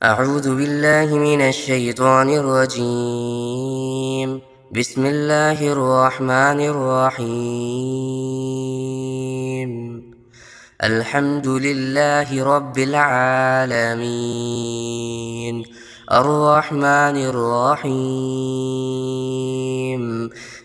أعوذ بالله من الشيطان الرجيم. بسم الله الرحمن الرحيم. الحمد لله رب العالمين، الرحمن الرحيم،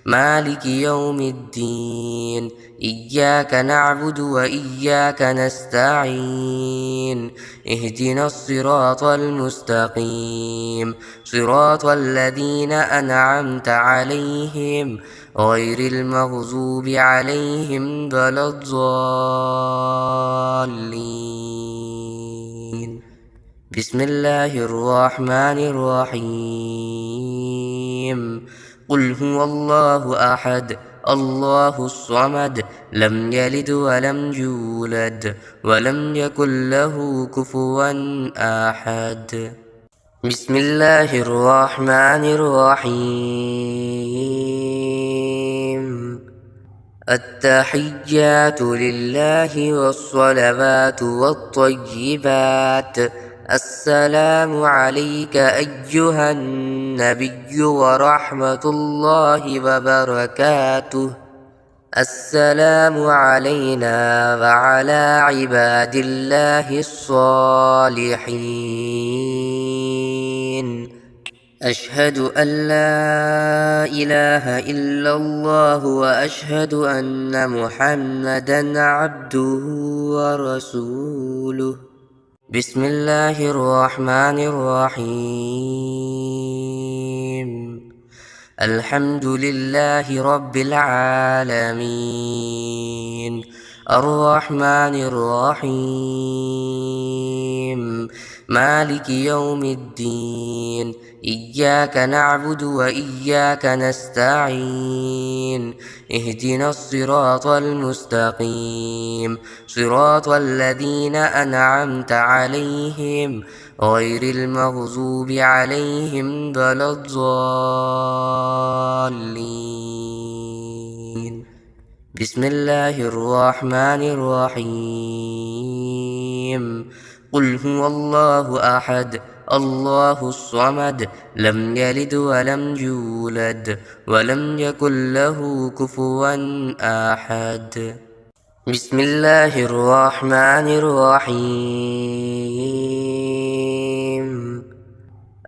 مالك يوم الدين. إياك نعبد وإياك نستعين. اهدنا الصراط المستقيم، صراط الذين أنعمت عليهم غير المغضوب عليهم ولا الضالين. بسم الله الرحمن الرحيم. قل هو الله أحد، الله الصمد، لم يلد ولم يولد ولم يكن له كفوا أحد. بسم الله الرحمن الرحيم. التحيات لله والصلوات والطيبات. السلام عليك أيها النبي ورحمة الله وبركاته. السلام علينا وعلى عباد الله الصالحين. أشهد أن لا إله إلا الله وأشهد أن محمدًا عبده ورسوله. بسم الله الرحمن الرحيم. الحمد لله رب العالمين، الرحمن الرحيم، مالك يوم الدين. إياك نعبد وإياك نستعين. اهدنا الصراط المستقيم، صراط الذين أنعمت عليهم غير المغضوب عليهم ولا الضالين. بسم الله الرحمن الرحيم. قل هو الله أحد، الله الصمد، لم يلد ولم يولد ولم يكن له كفوا أحد. بسم الله الرحمن الرحيم.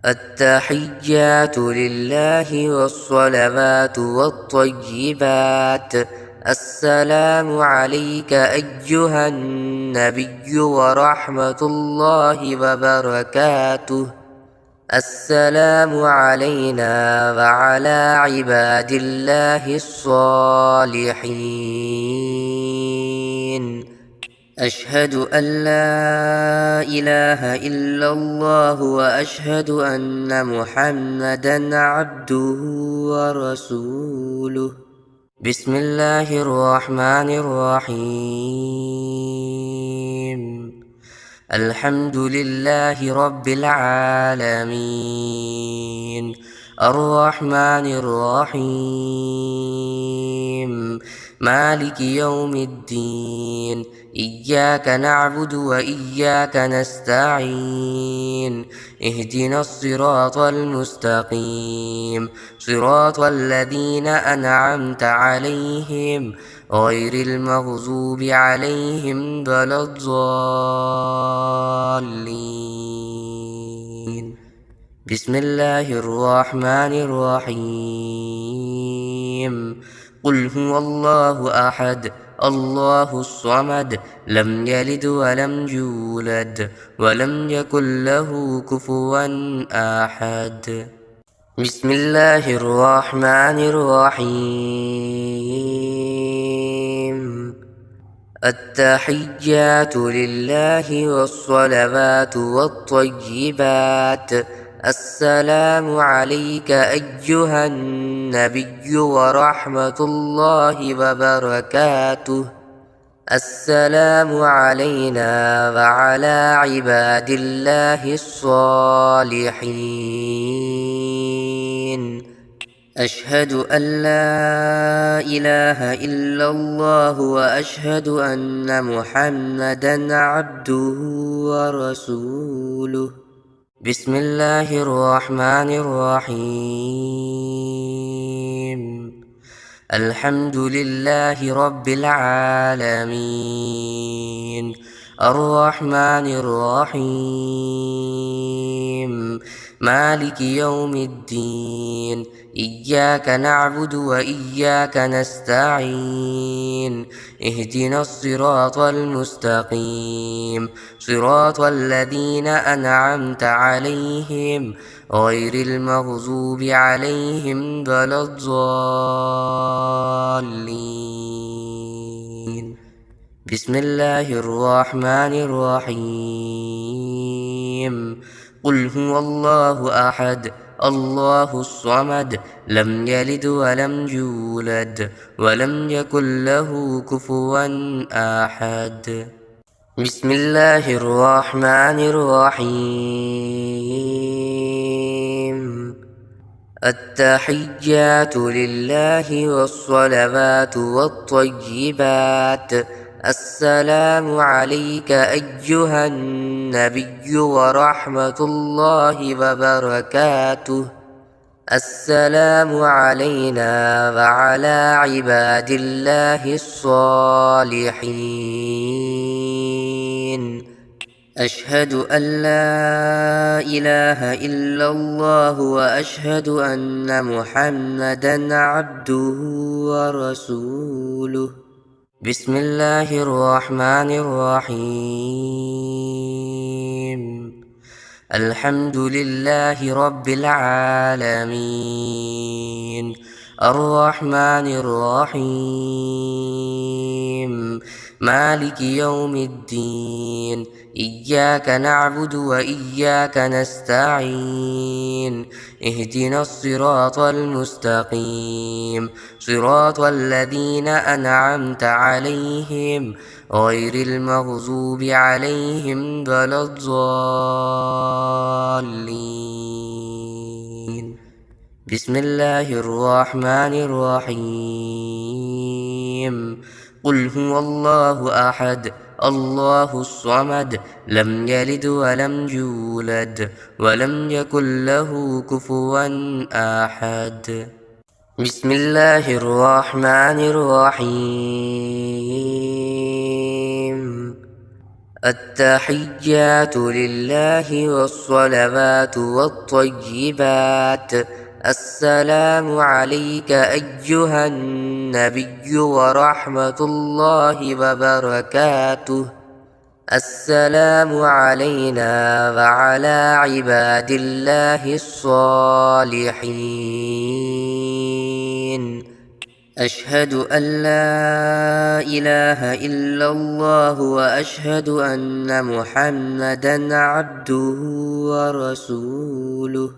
التحيات لله والصلوات والطيبات. السلام عليك أيها النبي ورحمة الله وبركاته. السلام علينا وعلى عباد الله الصالحين. أشهد أن لا إله إلا الله وأشهد أن محمدًا عبده ورسوله. بسم الله الرحمن الرحيم. الحمد لله رب العالمين، الرحمن الرحيم، مالك يوم الدين. إياك نعبد وإياك نستعين. اهدنا الصراط المستقيم، صراط الذين أنعمت عليهم غير المغضوب عليهم ولا الضالين. بسم الله الرحمن الرحيم. قل هو الله أحد، الله الصمد، لم يلد ولم يولد ولم يكن له كفوا أحد. بسم الله الرحمن الرحيم. التحيات لله والصلوات والطيبات. السلام عليك أيها النبي ورحمة الله وبركاته. السلام علينا وعلى عباد الله الصالحين. أشهد أن لا إله إلا الله وأشهد أن محمدًا عبده ورسوله. بسم الله الرحمن الرحيم. الحمد لله رب العالمين، الرحمن الرحيم، مالك يوم الدين. إياك نعبد وإياك نستعين، اهدنا الصراط المستقيم، صراط الذين أنعمت عليهم غير المغضوب عليهم ولا الضالين. بسم الله الرحمن الرحيم. قل هو الله أحد الله الصمد لم يلد ولم يولد ولم يكن له كفوا أحد. بسم الله الرحمن الرحيم. التحيات لله والصلوات والطيبات. السلام عليك أيها النبي ورحمة الله وبركاته. السلام علينا وعلى عباد الله الصالحين. أشهد أن لا إله إلا الله وأشهد أن محمدًا عبده ورسوله. بسم الله الرحمن الرحيم. الحمد لله رب العالمين، الرحمن الرحيم، مالك يوم الدين. إياك نعبد وإياك نستعين، اهدنا الصراط المستقيم، صراط الذين أنعمت عليهم غير المغضوب عليهم ولا الضالين. بسم الله الرحمن الرحيم. قل هو الله أحد الله الصمد لم يلد ولم يولد ولم يكن له كفوا أحد. بسم الله الرحمن الرحيم. التحيات لله والصلوات والطيبات. السلام عليك أيها النبي ورحمة الله وبركاته. السلام علينا وعلى عباد الله الصالحين. أشهد أن لا إله إلا الله وأشهد أن محمدًا عبده ورسوله.